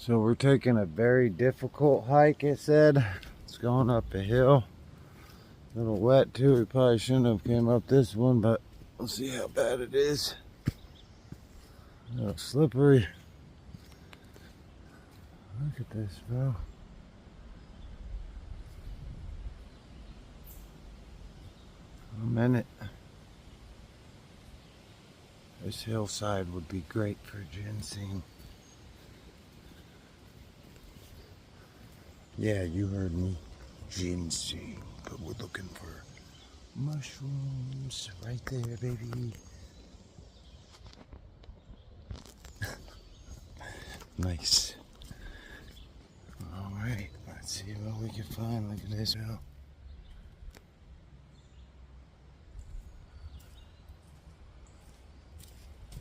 So we're taking a very difficult hike, it said. It's going up a hill. A little wet too. We probably shouldn't have came up this one, but we'll see how bad it is. A little slippery. Look at this, bro. A minute. This hillside would be great for ginseng. Yeah, you heard me. Ginseng. But we're looking for mushrooms right there, baby. Nice. Alright, let's see what we can find. Look at this now.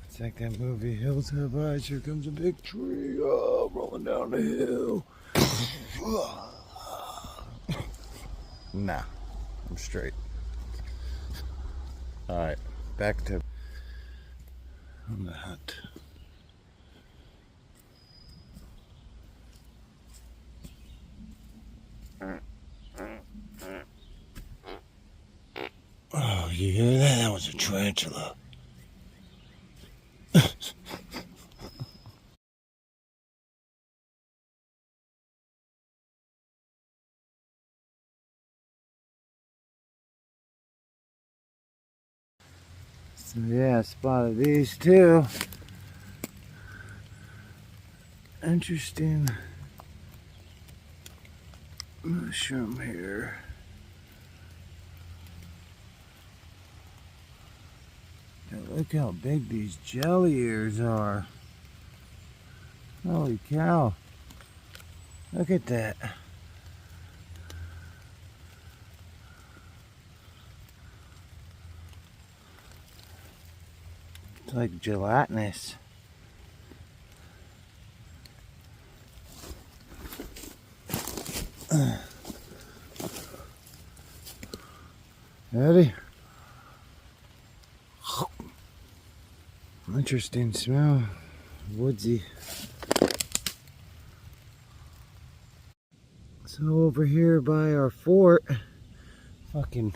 It's like that movie Hills Have Eyes. Here comes a big tree. Oh, rolling down the hill. Nah, I'm straight. Alright, back to the hut. Oh, you hear that? That was a tarantula. So yeah, I spotted these too. Interesting mushroom here. Now look how big these jelly ears are. Holy cow. Look at that. It's like gelatinous. Ready? Interesting smell. Woodsy. So over here by our fort, fucking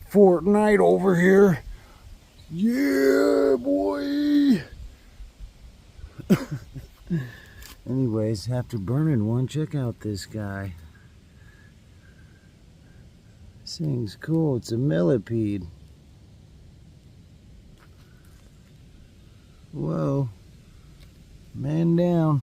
Fortnite over here. Yeah, boy. Anyways, after burning one, check out this guy. This thing's cool. It's a millipede. Whoa. Man down.